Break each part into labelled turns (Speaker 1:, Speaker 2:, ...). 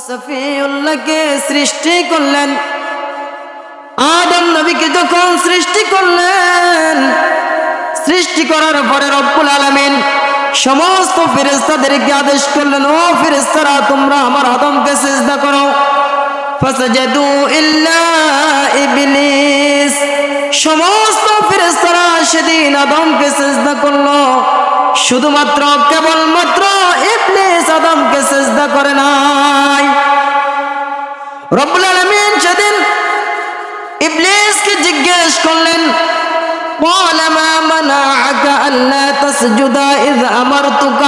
Speaker 1: সফিউল্লাহকে সৃষ্টি করলেন, আদম নবীকে যখন সৃষ্টি করলেন, সৃষ্টি করার পরে রব্বুল আলামিন সমস্ত ফেরেশতাদেরকে আদেশ করলেন, ও ফেরেশতারা তোমরা আমার আদমকে সিজদা করো। ফাসাজাদু ইল্লা ইবলিস, সমস্ত ফেরেশতারা সেদিন আদমকে সিজদা করলো, শুধুমাত্র কেবলমাত্র ইবলিস আদমকে সিজদা করে নাই। রব্বুল আলামিন সেদিন ইবলিসকে জিজ্ঞেস করলেন, قال ما منعك ألا تسجد إذ أمرتك,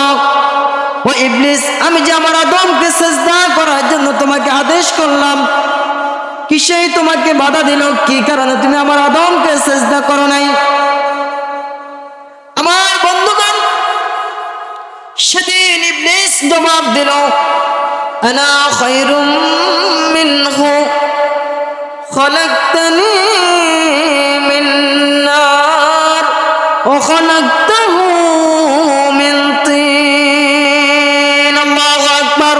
Speaker 1: ও ইবলিস আমি যে আমার আদমকে সিজদা করার জন্য তোমাকে আদেশ করলাম, কিসেই তোমাকে বাধা দিল? কি কারণে তুমি আমার আদমকে সিজদা করো নাই? আমার বন্ধুগণ, সেদিন ইবলিস জবাব দিল, আনা খায়রুম মিনহু খলাকতানি মিন নার ওয়া খলাকতাহু মিন তিন। আল্লাহু আকবার।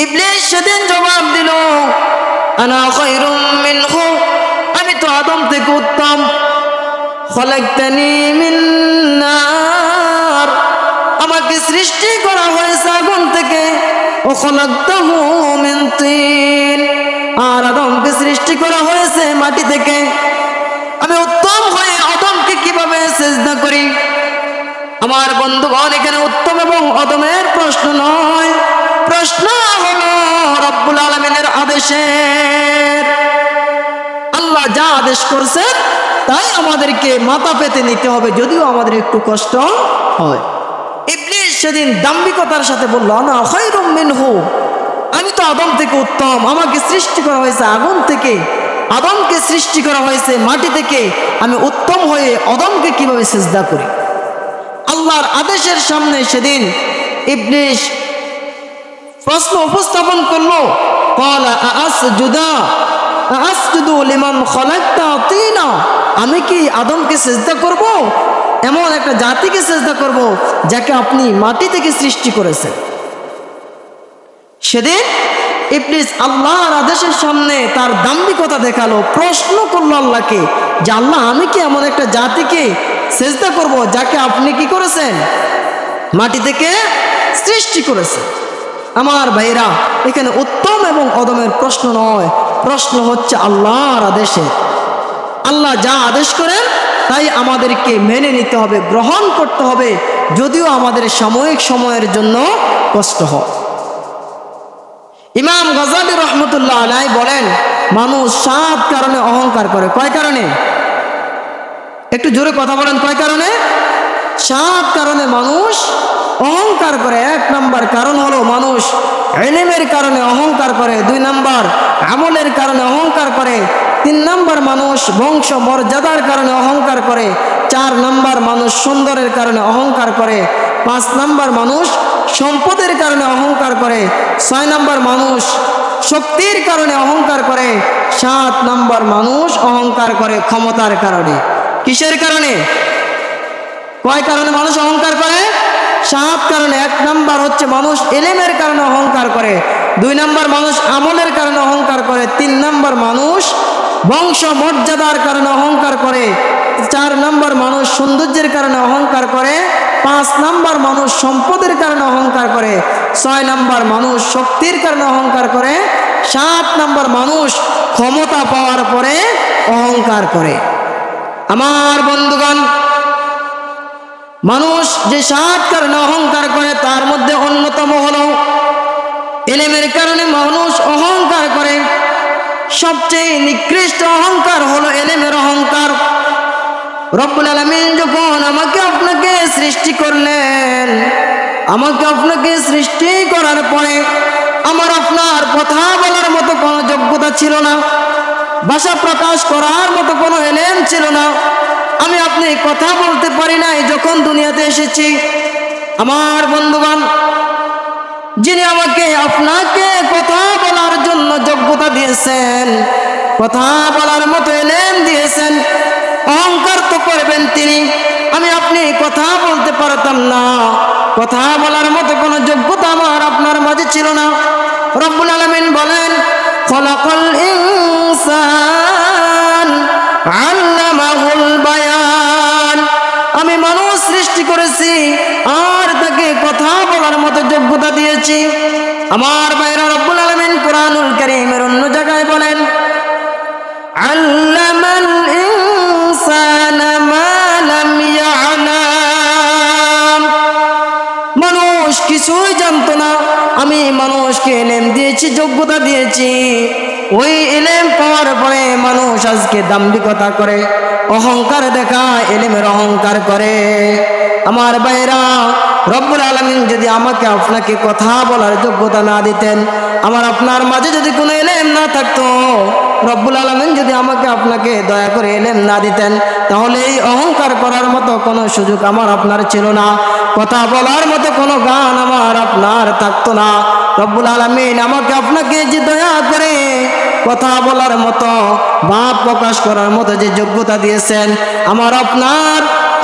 Speaker 1: ইবলিস সেদিন জবাব দিল, আনা খায়রুম মিনহু, আমি তো আদম থেকে উত্তম। খলাকতানি মিন নার, আমাকে সৃষ্টি করা হয়েছে আগুন থেকে। ও খলাকতাহু মিন তিন, আর আদমকে সৃষ্টি করা হয়েছে মাটি থেকে। আমি উত্তম হয়ে আদমকে কিভাবে সিজদা করি? আমার বন্ধুগণ, এখানে উত্তম এবং অদমের প্রশ্ন নয়, প্রশ্ন হলো রব্বুল আলামিনের আদেশের। আল্লাহ যা আদেশ করছেন তাই আমাদেরকে মাথা পেতে নিতে হবে, যদিও আমাদের একটু কষ্ট হয়। ইবলিস সেদিন দাম্ভিকতার সাথে বলল, আনা খায়রুম মিনহু, আমি তো আদম থেকে উত্তম, আমাকে সৃষ্টি করা হয়েছে আগুন থেকে, আদমকে সৃষ্টি করা হয়েছে মাটি থেকে, আমি উত্তম হয়ে আদমকে কিভাবে সিজদা করি? আল্লাহর আদেশের সামনে সেদিন ইবলিস প্রশ্ন উপস্থাপন করলো, ক্বালা আসজুদু লিমান খলাকতা তিনা, আমি কি আদমকে সিজদা করব? এমন একটা জাতিকে সিজদা করব যাকে আপনি মাটি থেকে সৃষ্টি করেছেন। সেদিন ইবলিস আল্লাহর আদেশের সামনে তার দাম্ভিকতা দেখালো, প্রশ্ন করলো আল্লাহকে যে আল্লাহ, আমি কি এমন একটা জাতিকে সিজদা করব যাকে আপনি কি করেছেন? মাটি থেকে সৃষ্টি করেছেন। আমার ভাইরা, এখানে উত্তম এবং অদমের প্রশ্ন নয়, প্রশ্ন হচ্ছে আল্লাহর আদেশে। আল্লাহ যা আদেশ করেন তাই আমাদেরকে মেনে নিতে হবে, গ্রহণ করতে হবে, যদিও আমাদের সাময়িক সময়ের জন্য কষ্ট হয়। ইমাম গজালি রহমতুল্লাহ আলাইহি বলেন, মানুষ 7 কারণে অহংকার করে। কয় কারণে? একটু জোরে কথা বলেন, কয় কারণে? 7 কারণে মানুষ অহংকার করে। 1 নাম্বার কারণ হলো মানুষ ইলমের কারণে অহংকার করে, 2 নাম্বার আমলের কারণে অহংকার করে, 3 নাম্বার মানুষ বংশ মর্যাদার কারণে অহংকার করে, 4 নাম্বার মানুষ সুন্দরের কারণে অহংকার করে, 5 নাম্বার মানুষ সম্পদের কারণে অহংকার করে, 6 নাম্বার মানুষ শক্তির কারণে অহংকার করে, 7 নাম্বার মানুষ অহংকার করে ক্ষমতার কারণে। কিসের কারণে? কয় কারণে মানুষ অহংকার করে? 7 কারণে। 1 নাম্বার হচ্ছে মানুষ ইলমের কারণে অহংকার করে, 2 নাম্বার মানুষ আমলের কারণে অহংকার করে, 3 নাম্বার মানুষ বংশ মর্যাদার কারণে অহংকার করে, 4 নাম্বার মানুষ সৌন্দর্যের কারণে অহংকার করে, 5 নাম্বার মানুষ সম্পদের কারণে অহংকার করে, 6 নাম্বার মানুষ শক্তির কারণে অহংকার করে, 7 নাম্বার মানুষ ক্ষমতা পাওয়ার পরে অহংকার করে। আমার বন্ধুগণ, মানুষ যে 7 কারণে অহংকার করে তার মধ্যে অন্যতম হলো ইলমের কারণে মানুষ অহংকার করে। সবচেয়ে নিকৃষ্ট অহংকার হলো ইলমের অহংকার। রব্বুল আলামিন যখন আমাকে আপনাকে সৃষ্টি করলেন, আমাকে আপনাকে সৃষ্টি করার পরে আমার আপনার কথা বলার মতো কোনো যোগ্যতা ছিল না, ভাষা প্রকাশ করার মতো কোনো ইলম ছিল না। আমি আপনি কথা বলতে পারি নাই যখন দুনিয়াতে এসেছি। আমার বন্ধুগণ, যিনি আমাকে আপনাকে কথা বলার জন্য যোগ্যতা দিয়েছেন, কথা বলার মতো ইলম দিয়েছেন, অহংকার তো করবেন তিনি। আমি আপনি কথা বলতে পারতাম না, কথা বলার মতো কোনো যোগ্যতা আমার আপনার মাঝে ছিল না। রব্বুল আলামিন বলেন খলাকাল ইনসান আল্লামাহুল বায়ান, আমি মানুষ সৃষ্টি করেছি আর তাকে কথা বলার মতো যোগ্যতা দিয়েছি। আমার ভাইরা, রব্বুল আলামিন কুরআনুল কারীমের অন্য জায়গায় বলেন আল্লামাল ইনসানা মা লাম ইয়ালাম, মানুষ কিছুই জানতো না, আমি মানুষকে ইলম দিয়েছি, যোগ্যতা দিয়েছি। ওই ইলম পাওয়ার পরে মানুষ আজকে দাম্ভিকতা করে, অহংকার দেখায়, ইলমের অহংকার করে। আমার ভাইরা, রব্বুল আলামিন যদি আমাকে আপনাকে কথা বলার যোগ্যতা না দিতেন, আমার আপনার মাঝে যদি কোনো ইলম না থাকতো, রব্বুল আলামিন যদি আমাকে আপনাকে দয়া করে ইলম না দিতেন, তাহলে এই অহংকার করার মতো কোনো সুযোগ আমার আপনার ছিল না, কথা বলার মতো কোনো গান আমার আপনার থাকতো না। রব্বুল আলামিন আমাকে আপনাকে যে দয়া করে কথা বলার মতো, ভাব প্রকাশ করার মতো যে যোগ্যতা দিয়েছেন আমার আপনার,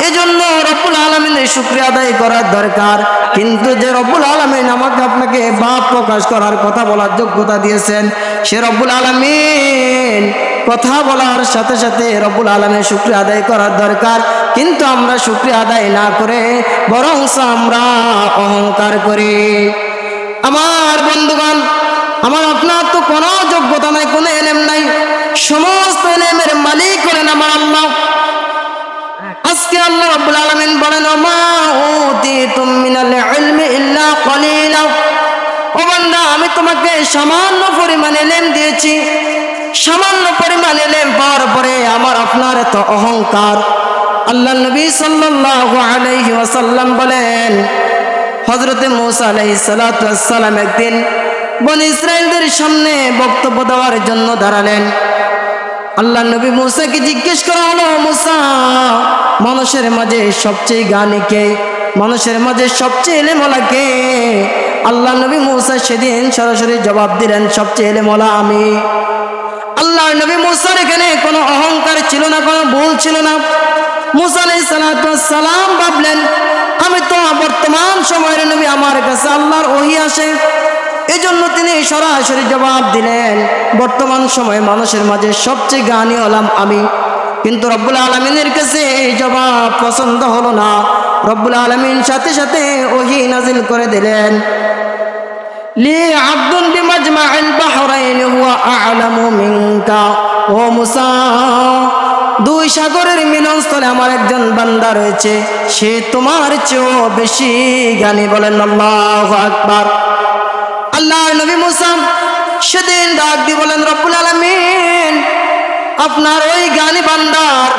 Speaker 1: এজন্য রব্বুল আলামিনের শুকরিয়া আদায় করার দরকার। কিন্তু যে রব্বুল আলামিন আমাকে আপনাকে ভাব প্রকাশ করার, কথা বলার যোগ্যতা দিয়েছেন, সে রব্বুল আলামিন কথা বলার সাথে সাথে রব্বুল আলামিনের শুকরিয়া আদায় করার দরকার। কিন্তু আমরা শুকরিয়া আদায় না করে বরং আমরা অহংকার করি। আমার বন্ধুগণ, আমার আপনার তো কোনো যোগ্যতা নাই, কোনো ইলম নাই, সমস্ত ইলমের মালিক হলেন আমার আল্লাহ। আজকে আল্লাহ রাব্বুল আলামিন বলেন মা উতিতুম মিনাল ইলমি ইল্লা কলিলা, ও বান্দা আমি তোমাকে সামান্য পরিমাণ ইলম দিয়েছি। সামান্য পরিমাণ ইলম পাওয়ার পরে আমার আপনার এত অহংকার। আল্লাহ নবী সাল্লাল্লাহু আলাইহি ওয়াসাল্লাম বলেন হযরতে মূসা আলাইহিস সালাতু ওয়াস সালাম একদিন বনি ইসরাইলদের সামনে বক্তব্য দেওয়ার জন্য দাঁড়ালেন। আল্লাহ নবী মূসাকে জিজ্ঞেস করা হলো, মূসা, মানুষের মাঝে সবচেয়ে জ্ঞানী কে? মানুষের মাঝে সবচেয়ে ইলমওয়ালা কে? আল্লাহ নবী মূসা সেদিন সরাসরি জবাব দিলেন, সবচেয়ে ইলমওয়ালা আমি। আল্লাহ নবী মূসার এখানে কোনো অহংকার ছিল না, কোনো ভুল ছিল না। মূসা আলাইহিস সালাতু ওয়াস সালাম ভাবলেন, আমি তো বর্তমান সময়ের নবী, আমার কাছে আল্লাহর ওহী আসে, এজন্য তিনি সরাসরি জবাব দিলেন, বর্তমান সময়ে মানুষের মাঝে সবচেয়ে জ্ঞানী হলাম আমি। কিন্তু রব্বুল আলামিনের কাছে এই জবাব পছন্দ হলো না। রব্বুল আলামিন সাথে সাথে ওহী নাজিল করে দিলেন, লি আবদুন বিমাজমাইল বাহরাইন হুয়া আ'লামু মিনকা, ও মূসা, দুই সাগরের মিলনস্থলে আমার একজন বান্দা রয়েছে, সে তোমার চেয়েও বেশি জ্ঞানী। বলেন আল্লাহু আকবার। আল্লাহর নবী মূসা সেদিন ডাক দিয়ে বলেন, রব্বুল আলামিন আপনার ওই জ্ঞানী বান্দার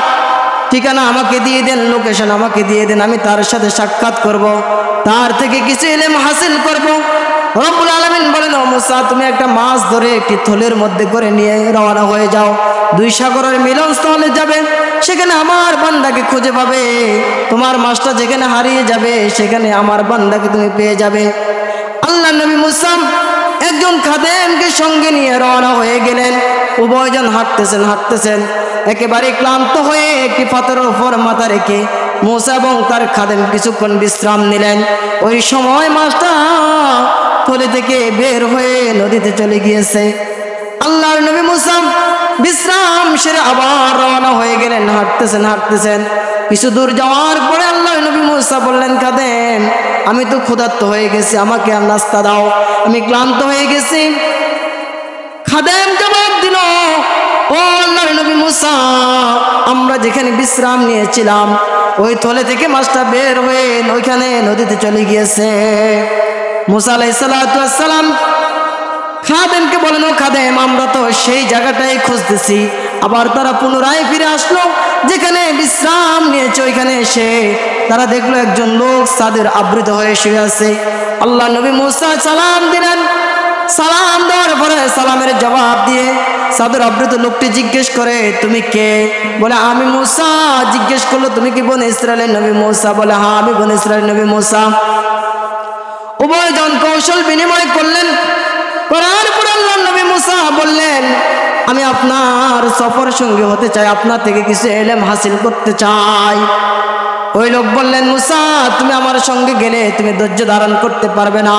Speaker 1: ঠিকানা আমাকে দিয়ে দেন, লোকেশন আমাকে দিয়ে দেন, আমি তার সাথে সাক্ষাৎ করব, তার থেকে কিছু ইলম হাসিল করব। রব্বুল আলামিন বলেন, ও মূসা, তুমি একটা মাছ ধরে একটি থলের মধ্যে করে নিয়ে রওনা হয়ে যাও, দুই সাগরের মিলনস্থলে যাবে, সেখানে আমার বান্দাকে খুঁজে পাবে। তোমার মাছটা যেখানে হারিয়ে যাবে সেখানে আমার বান্দাকে তুমি পেয়ে যাবে। আল্লাহ নবী মূসা একজন খাদেমকে সঙ্গে নিয়ে রওনা হয়ে গেলেন। উভয়জন হাঁটতেছেন, একেবারে ক্লান্ত হয়ে একটি পাথরের উপর মাথা রেখে মূসা এবং তার খাদেম কিছুক্ষণ বিশ্রাম নিলেন। ওই সময় মাছটা থলে থেকে বের হয়ে নদীতে চলে গিয়েছে। আল্লাহর নবী মূসা বিশ্রাম সেরে আবার রওনা হয়ে গেলেন। হাঁটতেছেন, কিছু দূর যাওয়ার পরে আল্লাহর নবী মূসা বললেন, খাদেম, আমি তো ক্ষুধার্ত হয়ে গেছি, আমাকে আর নাস্তা দাও, আমি ক্লান্ত হয়ে গেছি। খাদেম জবাব দিল, ও আল্লাহর নবী মূসা, আমরা যেখানে বিশ্রাম নিয়েছিলাম ওই থলে থেকে মাছটা বের হয়ে ওইখানে নদীতে চলে গিয়েছে। মূসা আলাইহিস সালাতু ওয়াস সালাম খাদেমকে বলেন, ও খাদেম, আমরা তো সেই জায়গাটাই খুঁজতেছি। আবার তারা পুনরায় ফিরে আসলো, যেখানে বিশ্রাম নিয়েছে ওইখানে এসে তারা দেখলো একজন লোক চাঁদের আবৃত হয়ে শুয়ে আছে। আল্লাহ নবী মূসা সালাম দিলেন। সালাম দেওয়ার পরে সালামের জবাব দিয়ে চাঁদের আবৃত লোকটি জিজ্ঞেস করে, তুমি কে? বলে, আমি মূসা। জিজ্ঞেস করলো, তুমি কি বনি ইসরাইলের নবী মূসা? বলে, হ্যাঁ, আমি বনি ইসরাইলের নবী মূসা। উভয়জন কৌশল বিনিময় করলেন। করার পর আল্লাহ নবী মূসা বললেন, আমি আপনার সফর সঙ্গী হতে চাই, আপনার থেকে কিছু ইলম হাসিল করতে চাই। ওই লোক বললেন, মুসা তুমি আমার সঙ্গে গেলে তুমি ধৈর্য ধারণ করতে পারবে না।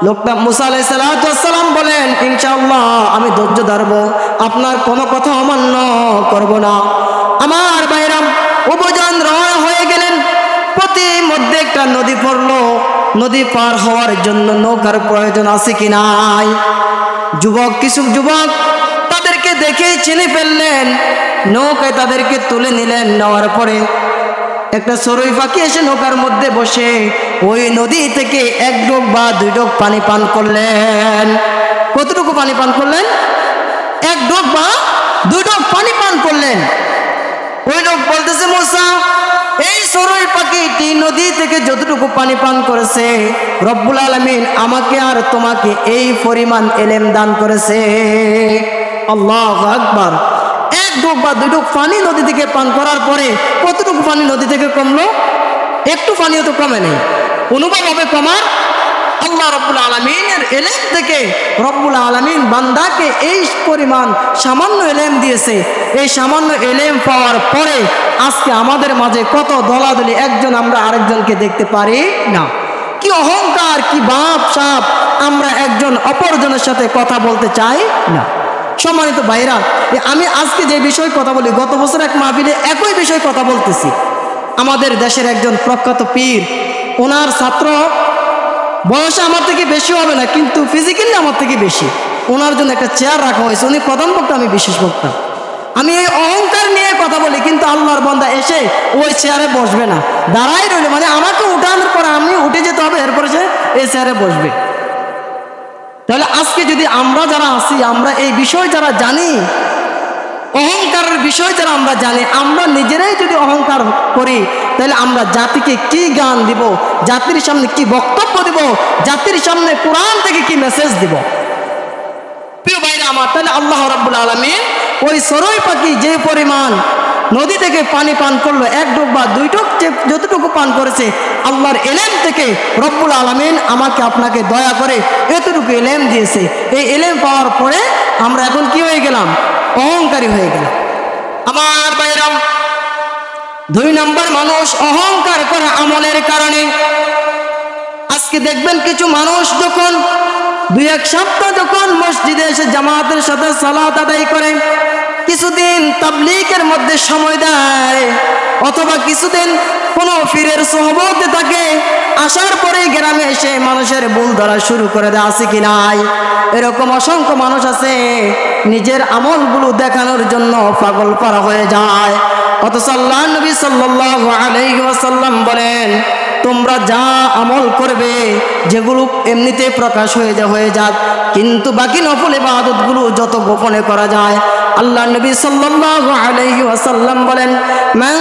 Speaker 1: লোকটা মুসা আলাইহিস সালাম বলেন, ইনশাআল্লাহ আমি ধৈর্য ধরবো, আপনার কোনো কথা অমান্য করব না। আমার ভাইরাম উপযান রওনা হয়ে গেলেন। পথে মধ্যে একটা নদী পড়লো। নদী পার হওয়ার জন্য নৌকার প্রয়োজন আছে কি নাই? কিছু যুবক তাদেরকে দেখে চিনে ফেললেন, নৌকায় তাদেরকে তুলে নিলেন। নেওয়ার পরে একটা চড়ুই পাখি এসে নৌকার মধ্যে বসে ওই নদী থেকে এক ডোক বা দুই ডোক পানি পান করলেন। কতটুকু পানি পান করলেন? এক ডোক বা দুই ডোক পানি পান করলেন। ওই লোক বলতেছে, মুসা এই চড়ুই পাখিটি নদী থেকে যতটুকু পানি পান করেছে, রব্বুল আলামিন আমাকে আর তোমাকে এই পরিমাণ ইলম দান করেছে। আল্লাহু আকবার। এক ডোক বা দুই ডোক পানি নদী থেকে পান করার পরে কতটুকু পানি নদী থেকে কমলো? একটু পানিও তো কমে নেই। অনুভব হবে কমার? আল্লাহ রব্বুল আলামিনের ইলম থেকে রব্বুল আলামিন বান্দাকে এই পরিমাণ সামান্য ইলম দিয়েছে। এই সামান্য ইলম পাওয়ার পরে আজকে আমাদের মাঝে কত দলাদলি, একজন আমরা আরেকজনকে দেখতে পারি না। কি অহংকার, কি বাপ সাপ, আমরা একজন অপরজনের সাথে কথা বলতে চাই না। সম্মানিত ভাইরা, আমি আজকে যে বিষয় কথা বলি, গত বছর এক মাহফিলে একই বিষয় কথা বলতেছি। আমাদের দেশের একজন প্রখ্যাত পীর, ওনার ছাত্র বয়সে আমার থেকে বেশি হবে না, কিন্তু ফিজিক্যালি আমার থেকে বেশি। ওনার জন্য একটা চেয়ার রাখা হয়েছে, উনি প্রধান বক্তা, আমি বিশেষ বক্তা। আমি এই অহংকার নিয়ে কথা বলি, কিন্তু আল্লাহর বান্দা এসে ওই চেয়ারে বসবে না, দাঁড়াই রইল। মানে আমাকে উঠানোর পর আমি উঠে যেতে হবে, এরপরে সে এই চেয়ারে বসবে। তাহলে আজকে যদি আমরা যারা আছি, আমরা এই বিষয় যারা জানি, অহংকারের বিষয় যারা আমরা জানি, আমরা নিজেরাই যদি অহংকার করি, তাহলে আমরা জাতিকে কি জ্ঞান দিব, জাতির সামনে কি বক্তব্য দিব, জাতির সামনে কোরআন থেকে কি মেসেজ দিব? প্রিয় ভাইরা আমার, তাহলে আল্লাহ রাব্বুল আলামিন ওই চড়ুই পাখি যে পরিমাণ নদী থেকে পানি পান করলো, এক ডোক বা দুই ডোক যতটুকু পান করেছে, আল্লাহর ইলম থেকে রব্বুল আলামিন আমাকে আপনাকে দয়া করে এতটুকু ইলম দিয়েছে। এই ইলম পাওয়ার পরে আমরা এখন কি হয়ে গেলাম? অহংকারী হয়ে গেলাম। আমার ভাইরা, 2 নম্বর মানুষ অহংকার করে আমলের কারণে। আজকে দেখবেন কিছু মানুষ যখন 2-1 সপ্তাহ যখন মসজিদে এসে জামাতের সাথে সালাত আদায় করে, কিছুদিন তাবলীগের মধ্যে সময় দেয়, অথবা কিছুদিন কোনো পীরের সোহবতে থাকে, আসার পরে গ্রামে এসে মানুষের ভুল ধরা শুরু করে দেয়, আছে কি নাই? এরকম অসংখ্য মানুষ আছে, নিজের আমলগুলো দেখানোর জন্য পাগল পারা হয়ে যায়। অথচ আল্লাহর নবী সাল্লাল্লাহু আলাইহি ওয়াসাল্লাম বলেন, তোমরা যা আমল করবে যেগুলো এমনিতে প্রকাশ হয়ে যাক, কিন্তু বাকি নফল ইবাদতগুলো যত গোপনে করা যায়। আল্লাহর নবী সাল্লাল্লাহু আলাইহি ওয়াসাল্লাম বলেন, মান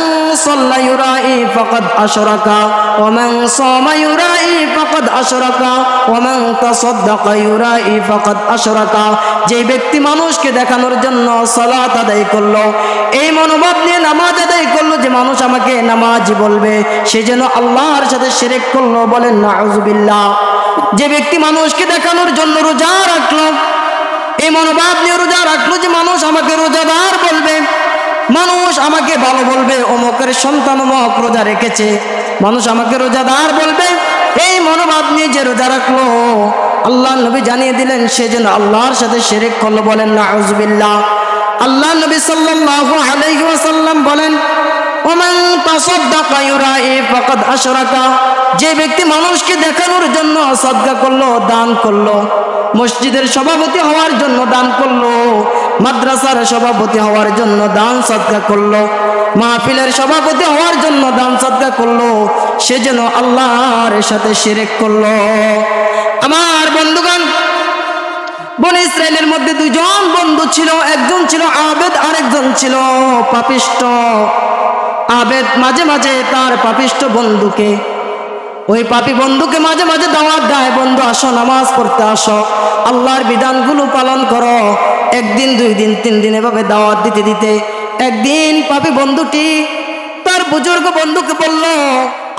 Speaker 1: সাল্লা ইউরাই ফাকাদ আশরাকা ওয়া মান সামা ইউরাই ফাকাদ আশরাকা ওয়া মান তাসাদদাকা ইউরাই ফাকাদ আশরাকা। যে ব্যক্তি মানুষকে দেখানোর জন্য সালাত আদায় করলো, এই মনোভাব নিয়ে নামাজ আদায় করলো যে মানুষ আমাকে নামাজি বলবে, সে যেন আল্লাহর সাথে শিরক করলো, বলেন নাউযুবিল্লাহ। যে ব্যক্তি মানুষকে দেখানোর জন্য রোজা রাখলো, এই মনোভাব নিয়ে রোজা রাখলো যে মানুষ আমাকে রোজাদার বলবে, মানুষ আমাকে ভালো বলবে, অমুকের সন্তান অমুক রোজা রেখেছে, মানুষ আমাকে রোজাদার বলবে, এই মনোভাব নিয়ে যে রোজা রাখলো, আল্লাহ নবী জানিয়ে দিলেন সে যেন আল্লাহর সাথে শিরক করলো, বলেন নাউযুবিল্লাহ। আল্লাহ নবী সাল্লাল্লাহু আলাইহি ওয়াসাল্লাম বলেন, ওমান তাসাদদাকা ইউরাই ফাকাদ আশরাকা। যে ব্যক্তি মানুষকে দেখানোর জন্য সাদকা করলো, দান করলো, মসজিদের সভাপতি হওয়ার জন্য দান করলো, মাদ্রাসার সভাপতি হওয়ার জন্য দান সাদকা করলো, মাহফিলের সভাপতি হওয়ার জন্য দান সাদকা করলো, সে যেন আল্লাহর সাথে শিরক করলো। আমার বন্ধুগণ, বনি ইসরাইলের মধ্যে 2 জন বন্ধু ছিল, একজন ছিল আবেদ, আরেকজন ছিল পাপিষ্ট। আবেদ মাঝে মাঝে তার পাপিষ্ট বন্ধুকে, ওই পাপী বন্ধুকে মাঝে মাঝে দাওয়াত দেয়, বন্ধু আসো নামাজ পড়তে আসো, আল্লাহর বিধানগুলো পালন করো। 1 দিন 2 দিন 3 দিন এভাবে দাওয়াত দিতে দিতে একদিন পাপী বন্ধুটি তার বুজুর্গ বন্ধুকে বলল,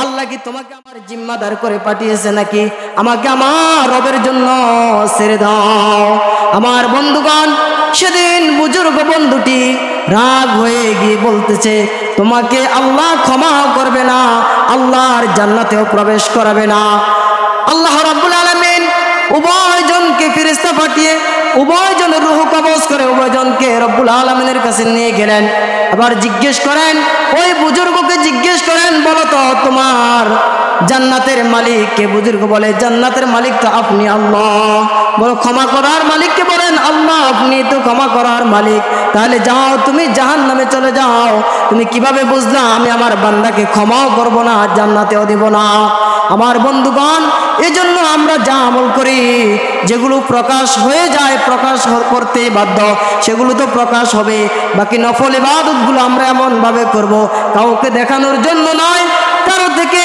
Speaker 1: আল্লাহ কি তোমাকে আমার জিম্মাদার করে পাঠিয়েছে নাকি? আমাকে আমার রবের জন্য ছেড়ে দাও। আমার বন্ধুগণ, সেদিন বুজুর্গ বন্ধুটি রাগ হয়ে গিয়ে বলতেছে, তোমাকে আল্লাহ ক্ষমা করবে না, আল্লাহর জান্নাতেও প্রবেশ করাবে না। আল্লাহ রাব্বুল আলামিন উভয়জনকে ফেরেশতা পাঠিয়ে উভয়জনের রূহ কবজ করে উভয়জনকে রব্বুল আলামিনের কাছে নিয়ে গেলেন। আবার জিজ্ঞেস করেন, ওই বুজুর্গকে জিজ্ঞেস করেন, বলো তো তোমার জান্নাতের মালিক কে? বুজুর্গ বলে, জান্নাতের মালিক তো আপনি আল্লাহ। বলো, ক্ষমা করার মালিককে বলেন, আল্লাহ আপনি তো ক্ষমা করার মালিক। তাহলে যাও, তুমি জাহান্নামে চলে যাও। তুমি কিভাবে বুঝলা আমি আমার বান্দাকে ক্ষমাও করব না, জান্নাতেও দেব না? আমার বন্ধুগণ, এজন্য আমরা যা আমল করি, যেগুলো প্রকাশ হয়ে যায়, প্রকাশ করতে বাধ্য, সেগুলো তো প্রকাশ হবে। বাকি নফল ইবাদতগুলো আমরা এমনভাবে করব, কাউকে দেখানোর জন্য নয়, কারো থেকে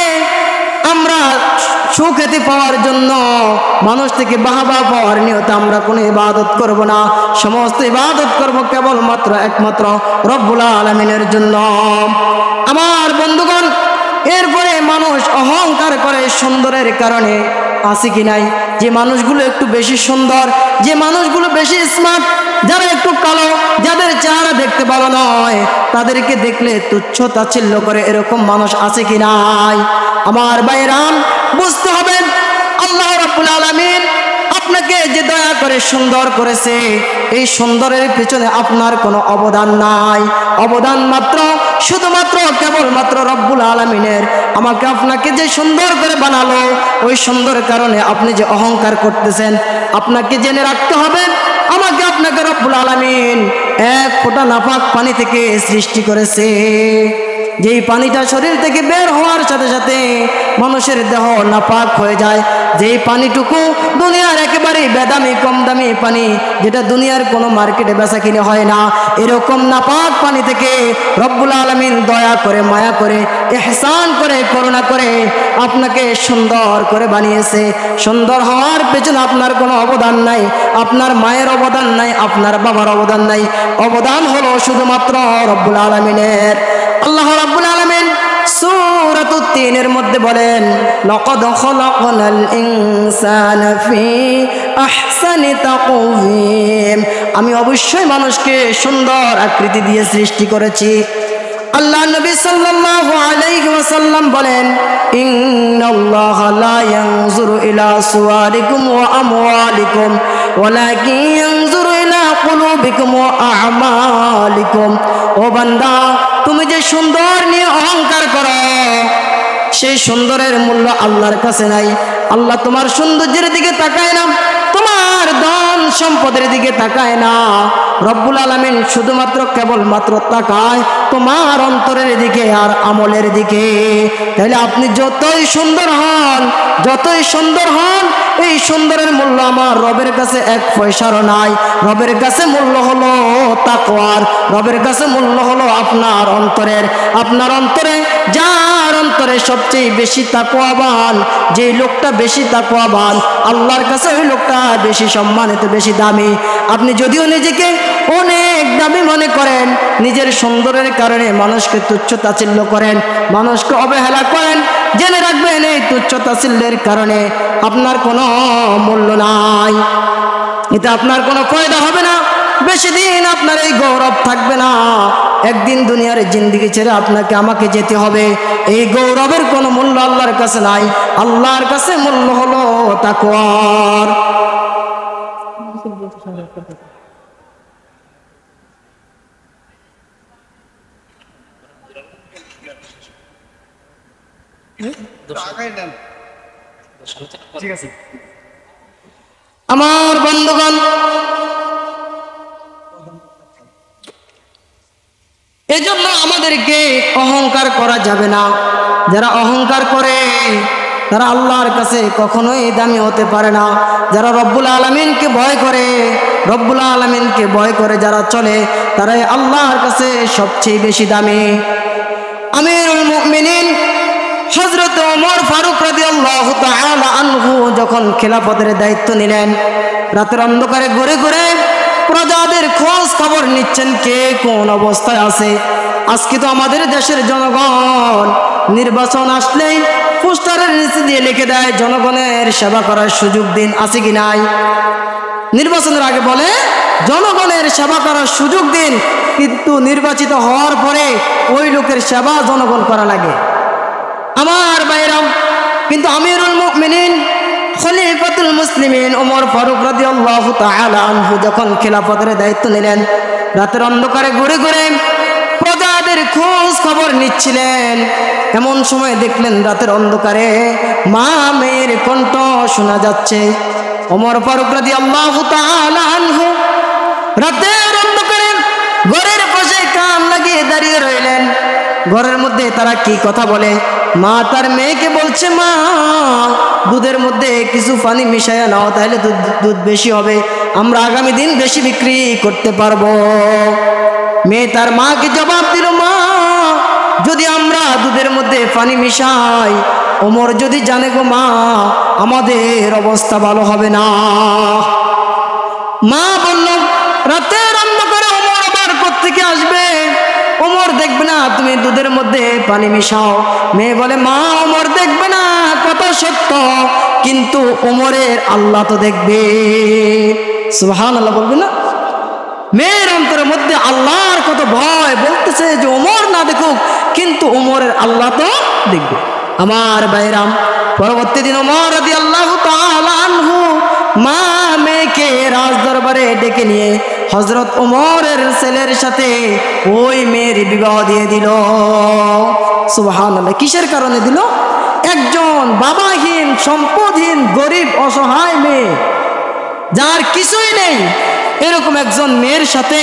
Speaker 1: আমরা সুখ্যাতি পাওয়ার জন্য, মানুষ থেকে বাহবা পাওয়ার নিয়তে আমরা কোনো ইবাদত করব না। সমস্ত ইবাদত করব কেবলমাত্র একমাত্র রব্বুল আলামিনের জন্য। আমার বন্ধুগণ, এরপরে মানুষ অহংকার করে সুন্দরের কারণে, আছে কি নাই? যে মানুষগুলো একটু বেশি সুন্দর, যে মানুষগুলো বেশি স্মার্ট, যারা একটু কালো, যাদের চেহারা দেখতে ভালো নয়, তাদেরকে দেখলে তুচ্ছ তাচ্ছিল্য করে, এরকম মানুষ আছে কি নাই? আমার ভাইরাম, বুঝতে হবে আল্লাহ রাব্বুল আলামিন আপনাকে যে দয়া করে সুন্দর করেছে, এই সুন্দরের পিছনে আপনার কোনো অবদান নাই। অবদান মাত্র শুধুমাত্র কেবলমাত্র রব্বুল আলামিনের। আমাকে আপনাকে যে সুন্দর করে বানালো, ওই সুন্দর কারণে আপনি যে অহংকার করতেছেন, আপনাকে জেনে রাখতে হবে আমাকে আপনাকে রব্বুল আলামিন এক ফোঁটা নাপাক পানি থেকে সৃষ্টি করেছে। যেই পানিটা শরীর থেকে বের হওয়ার সাথে সাথে মানুষের দেহ নাপাক হয়ে যায়। যেই পানিটুকু দুনিয়ার একেবারে বেদামি কম দামি পানি, যেটা দুনিয়ার কোনো মার্কেটে বেচা কিনে হয় না, এরকম নাপাক পানি থেকে রব্বুল আলামিন দয়া করে, মায়া করে, ইহসান করে, করুণা করে আপনাকে সুন্দর করে বানিয়েছে। সুন্দর হওয়ার পেছনে আপনার কোনো অবদান নাই, আপনার মায়ের অবদান নাই, আপনার বাবার অবদান নাই। অবদান হলো শুধুমাত্র রব্বুল আলামিনের। আল্লাহ রাব্বুল আলামিন সূরাতুত তিনের মধ্যে বলেন, লাকাদ খালাকনাল ইনসানা ফি আহসানি তাকওয়িম, আমি অবশ্যই মানুষকে সুন্দর আকৃতি দিয়ে সৃষ্টি করেছি। আল্লাহ নবী সাল্লাল্লাহু আলাইহি ওয়াসাল্লাম বলেন, ইন্নাল্লাহা লা ইয়ানজুরু ইলা সুওয়ারিকুম ওয়া আমওয়ালিকুম ওয়ালাকিন ইয়ানজুরু ইলা কুলুবিকুম ওয়া আ'মালিকুম। ও বান্দা, তুমি যে সুন্দর নিয়ে অহংকার করো, সেই সুন্দরের মূল্য আল্লাহর কাছে নাই। আল্লাহ তোমার সৌন্দর্যের দিকে তাকায় না, তোমার ধন সম্পদের দিকে তাকায় না। রব্বুল আলামিন শুধুমাত্র কেবলমাত্র তাকায় তোমার অন্তরের দিকে আর আমলের দিকে। তাহলে আপনি যতই সুন্দর হন, যতই সুন্দর হন, এই সুন্দরের মূল্য আমার রবের কাছে এক পয়সারও নাই। রবের কাছে মূল্য হলো তাকওয়ার, রবের কাছে মূল্য হলো আপনার অন্তরের। আপনার অন্তরে, যার অন্তরে সবচেয়ে বেশি তাকওয়াবান, যে লোকটা বেশি তাকওয়াবান, আল্লাহর কাছে ওই লোকটা বেশি সম্মানিত, বেশি দামি। আপনি যদিও নিজেকে অনেক দামি মনে করেন, নিজের সুন্দরের কারণে মানুষকে তুচ্ছ তাচ্ছিল্য করেন, মানুষকে অবহেলা করেন, জেনে রাখবেন এই তুচ্ছ তাচ্ছিল্যের কারণে আপনার কোনো মূল্য নাই। এতে আপনার কোনো ফায়দা হবে না, বেশি দিন আপনার এই গৌরব থাকবে না। একদিন দুনিয়ার জিন্দেগি ছেড়ে আপনাকে আমাকে যেতে হবে। এই গৌরবের কোনো মূল্য আল্লাহর কাছে নাই। আল্লাহর কাছে মূল্য হলো তাকওয়ার। আমার বন্ধুগণ, এজন্য আমাদেরকে অহংকার করা যাবে না। যারা অহংকার করে তারা আল্লাহর কাছে কখনোই দামি হতে পারে না। যারা রব্বুল আলামিনকে ভয় করে, রব্বুল আলামিনকে ভয় করে যারা চলে, তারাই আল্লাহর কাছে সবচেয়ে বেশি দামি। আমিরুল মুমিনিন হযরত ওমর ফারুক রাদিয়াল্লাহু তাআলা আনহু যখন খেলাফতের দায়িত্ব নিলেন, রাতের অন্ধকারে ঘুরে ঘুরে প্রজাদের খোঁজ খবর নিচ্ছেন কে কোন অবস্থায় আছে। আজকে তো আমাদের দেশের জনগণ নির্বাচন আসলেই পোস্টারের নিচে দিয়ে লিখে দেয়, জনগণের সেবা করার সুযোগ দিন, আছে কি নাই? নির্বাচনের আগে বলে জনগণের সেবা করার সুযোগ দিন, কিন্তু নির্বাচিত হওয়ার পরে ওই লোকের সেবা জনগণ করা লাগে। আমার ভাইরা, কিন্তু আমিরুল মুমিনিন খলিফাতুল মুসলিমিন ওমর ফারুক রাদিয়াল্লাহু তাআলা আনহু যখন খেলাফতের দায়িত্ব নিলেন, রাতের অন্ধকারে ঘুরে ঘুরে প্রজাদের খোঁজ খবর নিচ্ছিলেন। এমন সময় দেখলেন রাতের অন্ধকারে মা মেয়ের কণ্ঠ শোনা যাচ্ছে। ওমর ফারুক রাদিয়াল্লাহু তাআলা আনহু রাতের অন্ধকারে ঘরের পাশে কান লাগিয়ে দাঁড়িয়ে রইলেন। ঘরের মধ্যে তারা কি কথা বলে? মা তার মেয়েকে বলছে, মা দুধের মধ্যে কিছু পানি মিশাইয়া নাও, তাহলে দুধ বেশি হবে, আমরা আগামী দিন বেশি বিক্রি করতে পারবো। মেয়ে তার মাকে জবাব দিল, মা যদি আমরা দুধের মধ্যে পানি মিশাই, ওমর যদি জানে গো মা, আমাদের অবস্থা ভালো হবে না। মা বলল, রাতের অন্ধকারে ওমর আবার কোত্থেকে আসবে? ওমর দেখবে না তুমি দুধের মধ্যে পানি মিশাও। মেয়ে বলে, মা ওমর দেখবে না, কথা সত্য, কিন্তু ওমরের আল্লাহ তো দেখবে। সুবহানাল্লাহ বলবে না? মেয়ের অন্তরের মধ্যে আল্লাহর কত ভয়, বলতেছে যে ওমর না দেখুক, কিন্তু ওমরের আল্লাহ তো দেখবে। আমার ভাইরাম, পরবর্তী দিন ওমর রাদিয়াল্লাহু তাআলা আনহু মা মেয়েকে রাজ দরবারে ডেকে নিয়ে হযরত ওমরের ছেলের সাথে ওই মেয়ের বিবাহ দিয়ে দিল। সুবহানাল্লাহ। কিসের কারণে দিল? একজন বাবাহীন, সম্পদহীন, গরিব, অসহায় মেয়ে, যার কিছুই নেই, এরকম একজন মেয়ের সাথে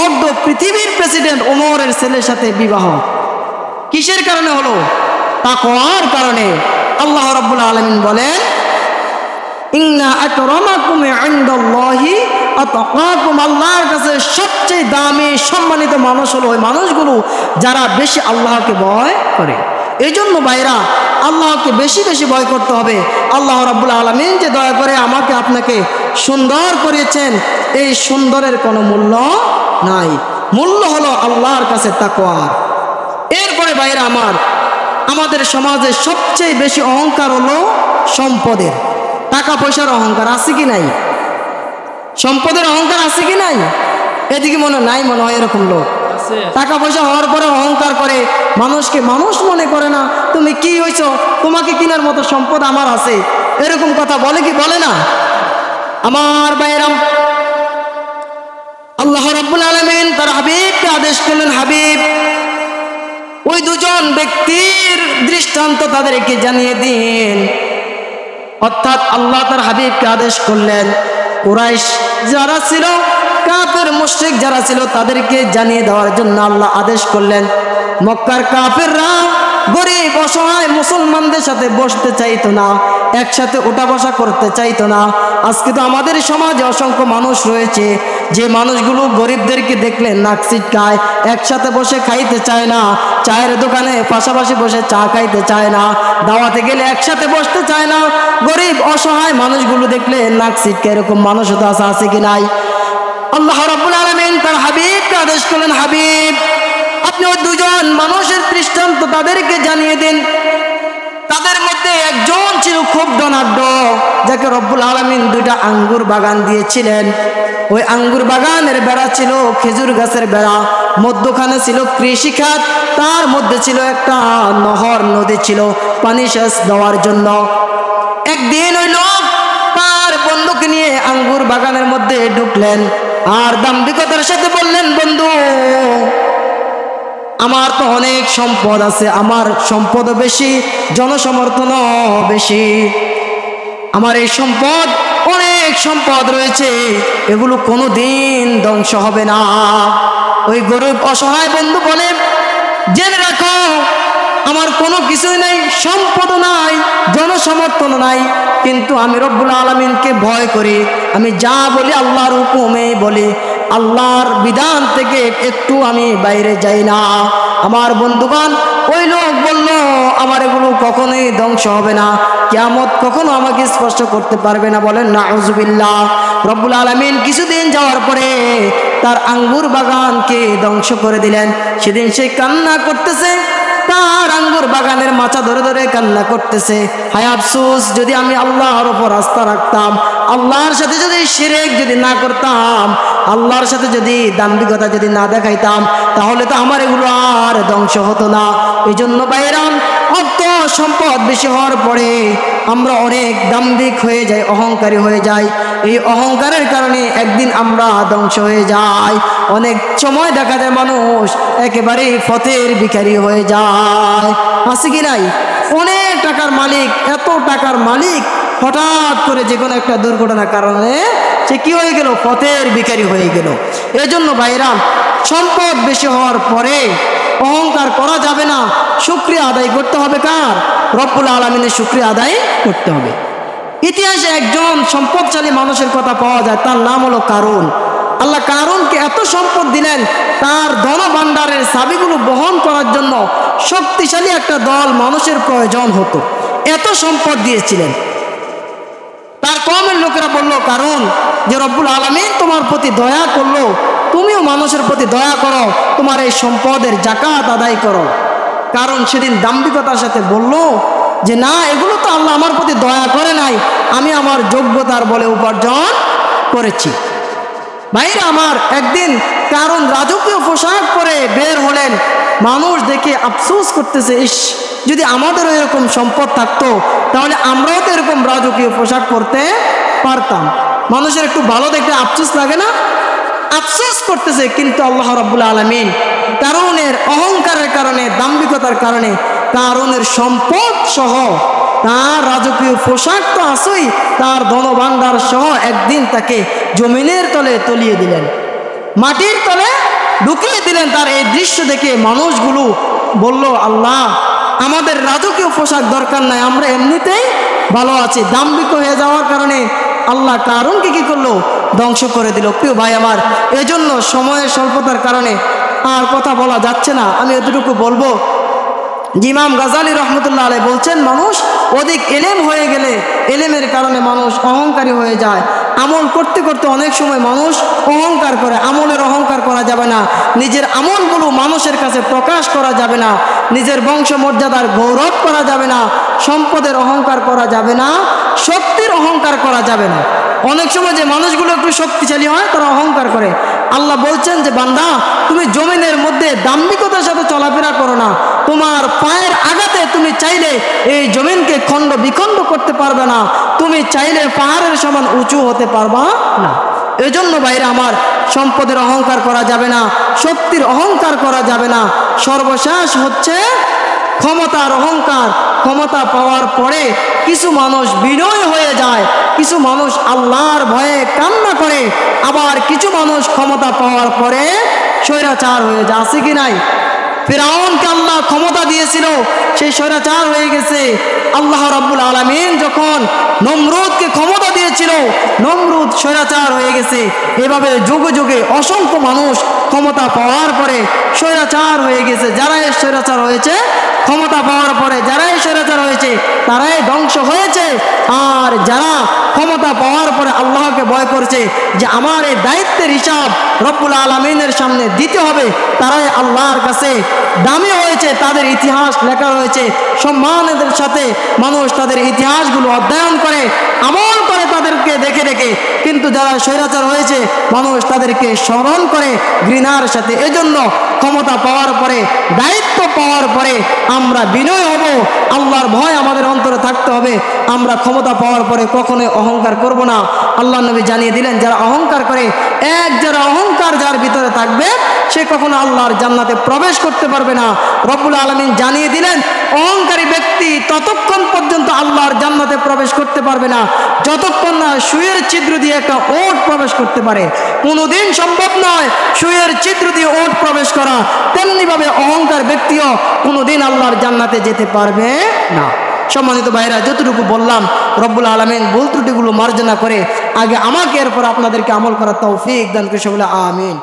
Speaker 1: অর্ধ পৃথিবীর প্রেসিডেন্ট ওমরের ছেলের সাথে বিবাহ। কিসের কারণে হলো? তাকওয়ার কারণে। আল্লাহ রাব্বুল আলামিন বলেন, ইন্না আকরামাকুম ইনদাল্লাহি আতকাকুম। আল্লাহর কাছে সবচেয়ে দামি, সম্মানিত মানুষ হলো ওই মানুষগুলো যারা বেশি আল্লাহকে ভয় করে। এই জন্য ভাইরা, আল্লাহকে বেশি বেশি ভয় করতে হবে। আল্লাহ রাব্বুল আলামিন যে দয়া করে আমাকে আপনাকে সুন্দর করেছেন, এই সুন্দরের কোনো মূল্য নাই। মূল্য হলো আল্লাহর কাছে তাকওয়ার। এরপরে ভাইরা আমার, আমাদের সমাজে সবচেয়ে বেশি অহংকার হলো সম্পদের। টাকা পয়সার অহংকার আছে কি নাই? সম্পদের অহংকার আছে কি নাই? এদিকে মনে নাই, মনে হয় এরকম লোক টাকা পয়সা হওয়ার পরে অহংকার করে, মানুষকে মানুষ মনে করে না। তুমি কি হইছো, তোমাকে কিনার মতো সম্পদ আমার আছে, এরকম কথা বলে কি বলে না? আমার ভাইরাম, আল্লাহ রাব্বুল আলামিন তার হাবিবকে আদেশ করলেন, হাবিব ওই দুজন ব্যক্তির দৃষ্টান্ত তাদেরকে জানিয়ে দিন। অর্থাৎ আল্লাহ তার হাবিবকে আদেশ করলেন, কুরাইশ যারা ছিল, কাফের মুশরিক যারা ছিল, তাদেরকে জানিয়ে দেওয়ার জন্য আল্লাহ আদেশ করলেন। মক্কার কাফেররা গরিব অসহায় মুসলমানদের সাথে বসতে চাইতো না, একসাথে ওঠা বসা করতে চাইতো না। আজকে তো আমাদের সমাজে অসংখ্য মানুষ রয়েছে যে মানুষগুলো গরিবদেরকে দেখলে নাক ছিটকায়, একসাথে বসে খাইতে চায় না, চায়ের দোকানে পাশাপাশি বসে চা খাইতে চায় না, দাওয়াতে গেলে একসাথে বসতে চায় না। গরিব অসহায় মানুষগুলো দেখলে নাক ছিটকায়, এরকম মানুষ তো আছে কি নাই? আল্লাহ রাব্বুল আলামিন তার হাবিবকে আদেশ করলেন, হাবিব আপনি ওই দুজন মানুষের দৃষ্টান্ত তাদেরকে জানিয়ে দিন। তাদের মধ্যে একজন ছিল খুব ধনাঢ্য, যাকে রব্বুল আলামিন দুইটা আঙ্গুর বাগান দিয়েছিলেন। ওই আঙ্গুর বাগানের বেড়া ছিল খেজুর গাছের বেড়া, মধ্যখানে ছিল কৃষিখাত, তার মধ্যে ছিল একটা নহর, নদী ছিল পানি সেচ দেওয়ার জন্য। একদিন ওই লোক তার বন্ধুকে নিয়ে আঙ্গুর বাগানের মধ্যে ঢুকলেন আর দাম্ভিকতার সাথে বললেন, বন্ধু আমার তো অনেক সম্পদ আছে, আমার সম্পদও বেশি, জনসমর্থনও বেশি, আমার এই সম্পদ, অনেক সম্পদ রয়েছে, এগুলো কোনোদিন ধ্বংস হবে না। ওই গরিব অসহায় বন্ধু বলে, জেনে রাখো আমার কোনো কিছুই নেই, সম্পদও নাই, জনসমর্থন নাই, কিন্তু আমি রব্বুল আলামিনকে ভয় করি। আমি যা বলি আল্লাহর হুকুমে বলি, আল্লাহর বিধান থেকে একটু আমি বাইরে যাই না। আমার বন্ধুগণ, ওই লোক বলল, আমার এগুলো কখনোই ধ্বংস হবে না, কিয়ামত কখনো আমাকে স্পর্শ করতে পারবে না। বলেন নাউজুবিল্লাহ। রব্বুল আলামিন কিছুদিন যাওয়ার পরে তার আঙ্গুর বাগানকে ধ্বংস করে দিলেন। সেদিন সে কান্না করতেছে, তার আঙ্গুর বাগানের মাচা ধরে ধরে কান্না করতেছে, হায় আফসোস, যদি আমি আল্লাহর উপর আস্থা রাখতাম, আল্লাহর সাথে যদি শিরক যদি না করতাম, আল্লাহর সাথে যদি দাম্ভিকতা যদি না দেখাইতাম, তাহলে তো আমার এগুলো আর ধ্বংস হতো না। এই জন্য বাইরাম, অর্থ সম্পদ বেশি হওয়ার পরে আমরা অনেক দাম্ভিক হয়ে যাই, অহংকারী হয়ে যাই। এই অহংকারের কারণে একদিন আমরা ধ্বংস হয়ে যাই। অনেক সময় দেখা যায় মানুষ একেবারে পথের ভিখারি হয়ে যায়, আছে কি নাই? অনেক টাকার মালিক, এত টাকার মালিক, হঠাৎ করে যে কোনো একটা দুর্ঘটনার কারণে সে কি হয়ে গেল? পথের ভিখারি হয়ে গেল। এজন্য ভাইরা, সম্পদ বেশি হওয়ার পরে অহংকার করা যাবে না। শুকরিয়া আদায় করতে হবে কার? রব্বুল আলামিনের শুকরিয়া আদায় করতে হবে। ইতিহাসে একজন সম্পদশালী মানুষের কথা পাওয়া যায়, তার নাম হলো কারুন। আল্লাহ কারুনকে এত সম্পদ দিলেন, তার ধন ভাণ্ডারের চাবিগুলো বহন করার জন্য শক্তিশালী একটা দল মানুষের প্রয়োজন হতো, এত সম্পদ দিয়েছিলেন। তার কওমের লোকেরা বলল, কারুন, যে রব্বুল আলামিন তোমার প্রতি দয়া করলো, তুমিও মানুষের প্রতি দয়া করো, তোমার এই সম্পদের যাকাত আদায় করো। কারণ সেদিন দাম্ভিকতার সাথে বলল যে না, এগুলো তো আল্লাহ আমার প্রতি দয়া করে নাই, আমি আমার যোগ্যতার বলে উপার্জন করেছি। ভাইরা আমার, একদিন কারণ রাজকীয় পোশাক পরে বের হলেন, মানুষ দেখে আফসোস করতেছে, ইস, যদি আমাদেরও এরকম সম্পদ থাকতো তাহলে আমরাও তো এরকম রাজকীয় পোশাক পরতে পারতাম। মানুষের একটু ভালো দেখতে আফসোস লাগে না? আফসোস করতেছে। কিন্তু আল্লাহ রাব্বুল আলামিন কারুনের অহংকারের কারণে, দাম্ভিকতার কারণে কারুনের সম্পদ সহ, তার রাজকীয় পোশাক তো আসই, তার ধনভাণ্ডার সহ একদিন তাকে জমিনের তলে তলিয়ে দিলেন, মাটির তলে ঢুকিয়ে দিলেন। তার এই দৃশ্য দেখে মানুষগুলো বলল, আল্লাহ, আমাদের রাজকীয় পোশাক দরকার নাই, আমরা এমনিতেই ভালো আছি। দাম্ভিক হয়ে যাওয়ার কারণে আল্লাহ কারুনকে কি করলো? ধ্বংস করে দিল। প্রিয় ভাই আমার, এজন্য সময়ের স্বল্পতার কারণে আর কথা বলা যাচ্ছে না, আমি এতটুকু বলবো। ইমাম গাজালি রহমতুল্লাহ আলাইহি বলছেন, মানুষ অধিক এলেম হয়ে গেলে, এলেমের কারণে মানুষ অহংকারী হয়ে যায়। আমল করতে করতে অনেক সময় মানুষ অহংকার করে, আমলের অহংকার করা যাবে না। নিজের আমলগুলো মানুষের কাছে প্রকাশ করা যাবে না, নিজের বংশ মর্যাদার গৌরব করা যাবে না, সম্পদের অহংকার করা যাবে না, শক্তির অহংকার করা যাবে না। অনেক সময় যে মানুষগুলো একটু শক্তিশালী হয়, তারা অহংকার করে। আল্লাহ বলছেন যে বান্দা, তুমি জমিনের মধ্যে দাম্ভিকতার সাথে চলাফেরা করো না। তোমার পায়ের আঘাতে তুমি চাইলে এই জমিনকে খণ্ড বিখণ্ড করতে পারবে না, তুমি চাইলে পাহাড়ের সমান উঁচু হতে পারবা না। এজন্য ভাইরা আমার, সম্পদের অহংকার করা যাবে না, শক্তির অহংকার করা যাবে না। সর্বশেষ হচ্ছে ক্ষমতার অহংকার। ক্ষমতা পাওয়ার পরে কিছু মানুষ বিনয় হয়ে যায়, কিছু মানুষ আল্লাহর ভয়ে কান্না করে, আবার কিছু মানুষ ক্ষমতা পাওয়ার পরে স্বৈরাচার হয়ে যায়, আছে কি নাই? ফিরআউনকে আল্লাহ ক্ষমতা দিয়েছিল, সেই স্বৈরাচার হয়ে গেছে। আল্লাহ রাব্বুল আলামিন যখন নমরুদকে ক্ষমতা দিয়েছিল, নমরুদ স্বৈরাচার হয়ে গেছে। এভাবে যুগে যুগে অসংখ্য মানুষ ক্ষমতা পাওয়ার পরে স্বৈরাচার হয়ে গেছে। যারাই স্বৈরাচার হয়েছে, ক্ষমতা পাওয়ার পরে যারাই স্বৈরাচার হয়েছে, তারাই ধ্বংস হয়েছে। আর যারা ক্ষমতা পাওয়ার পরে আল্লাহকে ভয় করছে যে আমার এই দায়িত্বের হিসাব রব্বুল আলামিনের সামনে দিতে হবে, তারাই আল্লাহর কাছে দামি হয়েছে। তাদের ইতিহাস লেখা রয়েছে, সম্মানের সাথে মানুষ তাদের ইতিহাসগুলো অধ্যয়ন করে, আমল করে তাদেরকে দেখে দেখে। কিন্তু যারা স্বৈরাচার হয়েছে, মানুষ তাদেরকে স্মরণ করে ঘৃণার সাথে। এজন্য ক্ষমতা পাওয়ার পরে, দায়িত্ব পাওয়ার পরে আমরা বিনয় হব, আল্লাহর ভয় আমাদের অন্তরে থাকতে হবে। আমরা ক্ষমতা পাওয়ার পরে কখনোই অহংকার করব না। আল্লাহ নবী জানিয়ে দিলেন, যারা অহংকার করে, যারা অহংকার যার ভিতরে থাকবে, সে কখনো আল্লাহর জান্নাতে প্রবেশ করতে পারবে না। রব্বুল আলামিন জানিয়ে দিলেন, অহংকারী ব্যক্তি ততক্ষণ পর্যন্ত আল্লাহর জান্নাতে প্রবেশ করতে পারবে না যতক্ষণ না সুয়ের ছিদ্র দিয়ে একটা ওট প্রবেশ করতে পারে। কোনোদিন সম্ভব নয় সুয়ের ছিদ্র দিয়ে ওট প্রবেশ করা। তেমনি ভাবে অহংকার ব্যক্তিও কোনোদিন আল্লাহর জান্নাতে যেতে পারবে না। সম্মানিত ভাইরা, যতটুকু বললাম, রব্বুল আলামিন ভুল ত্রুটিগুলো মার্জনা করে আগে আমাকে, এরপর আপনাদেরকে আমল করার তৌফিক দান করে, সকলে আমিন।